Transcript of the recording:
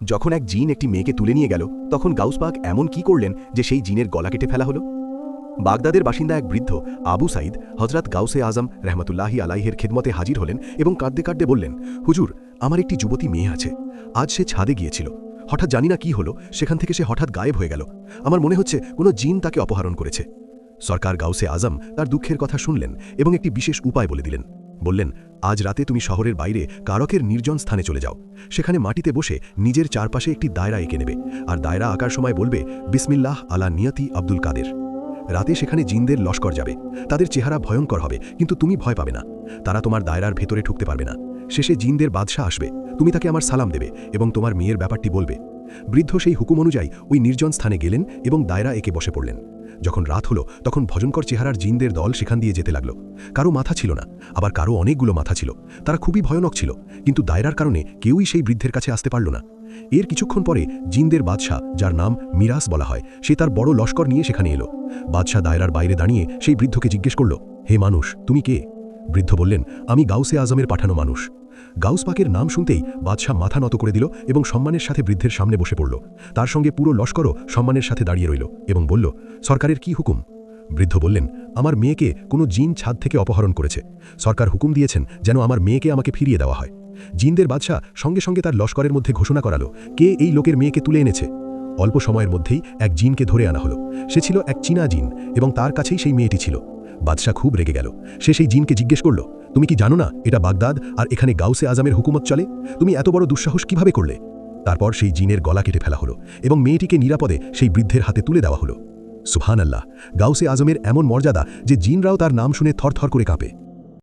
যখন এক জিন একটি মেয়েকে তুলে নিয়ে গেল তখন গাউস পাক এমন কি করলেন যে সেই জিনের গলা কেটে ফেলা হলো। বাগদাদের বাসিন্দা এক বৃদ্ধ আবু সাইদ হজরত গাউসে আজম রহমতুল্লাহি আলাইহের খেদমতে হাজির হলেন এবং কাঁদতে কাঁদতে বললেন, হুজুর, আমার একটি যুবতী মেয়ে আছে। আজ সে ছাদে গিয়েছিল, হঠাৎ জানি না কি হলো, সেখান থেকে সে হঠাৎ গায়েব হয়ে গেল। আমার মনে হচ্ছে কোনো জিন তাকে অপহরণ করেছে। সরকার গাউসে আজম তার দুঃখের কথা শুনলেন এবং একটি বিশেষ উপায় বলে দিলেন। বললেন, আজ রাতে তুমি শহরের বাইরে কারকের নির্জন স্থানে চলে যাও। সেখানে মাটিতে বসে নিজের চারপাশে একটি দায়রা এঁকে নেবে, আর দায়রা আঁকার সময় বলবে, বিসমিল্লাহ আলা নিয়তি আব্দুল কাদের। রাতে সেখানে জিনদের লস্কর যাবে। তাদের চেহারা ভয়ঙ্কর হবে, কিন্তু তুমি ভয় পাবে না। তারা তোমার দায়রার ভেতরে ঢুকতে পারবে না। শেষে জিনদের বাদশাহ আসবে, তুমি তাকে আমার সালাম দেবে এবং তোমার মেয়ের ব্যাপারটি বলবে। বৃদ্ধ সেই হুকুম অনুযায়ী ওই নির্জন স্থানে গেলেন এবং দায়রা এঁকে বসে পড়লেন। যখন রাত হলো তখন ভয়ঙ্কর চেহারার জিনদের দল সেখান দিয়ে যেতে লাগলো। কারো মাথা ছিল না, আবার কারো অনেকগুলো মাথা ছিল। তারা খুবই ভয়ানক ছিল, কিন্তু দায়রার কারণে কেউই সেই বৃদ্ধের কাছে আসতে পারল না। এর কিছুক্ষণ পরে জিনদের বাদশাহ, যার নাম মিরাস বলা হয়, সে তার বড় লস্কর নিয়ে সেখানে এলো। বাদশাহ দায়রার বাইরে দাঁড়িয়ে সেই বৃদ্ধকে জিজ্ঞেস করল, হে মানুষ, তুমি কে? বৃদ্ধ বললেন, আমি গাউসে আজমের পাঠানো মানুষ। গাউস পাকের নাম শুনতেই বাদশাহ মাথা নত করে দিল এবং সম্মানের সাথে বৃদ্ধের সামনে বসে পড়ল। তার সঙ্গে পুরো লস্করও সম্মানের সাথে দাঁড়িয়ে রইল এবং বলল, সরকারের কি হুকুম? বৃদ্ধ বললেন, আমার মেয়েকে কোনো জিন ছাদ থেকে অপহরণ করেছে। সরকার হুকুম দিয়েছেন যেন আমার মেয়েকে আমাকে ফিরিয়ে দেওয়া হয়। জিনদের বাদশাহ সঙ্গে সঙ্গে তার লস্করের মধ্যে ঘোষণা করালো, কে এই লোকের মেয়েকে তুলে এনেছে। অল্প সময়ের মধ্যেই এক জিনকে ধরে আনা হলো। সে ছিল এক চীনা জিন এবং তার কাছেই সেই মেয়েটি ছিল। বাদশাহ খুব রেগে গেল। সে সেই জিনকে জিজ্ঞেস করল, তুমি কি জানো না এটা বাগদাদ আর এখানে গাউসে আজমের হুকুমত চলে? তুমি এত বড় দুঃসাহস কিভাবে করলে? তারপর সেই জিনের গলা কেটে ফেলা হলো এবং মেয়েটিকে নিরাপদে সেই বৃদ্ধের হাতে তুলে দেওয়া হলো। সুবহানাল্লাহ! গাউসে আজমের এমন মর্যাদা যে জিনরাও তার নাম শুনে থরথর করে কাঁপে।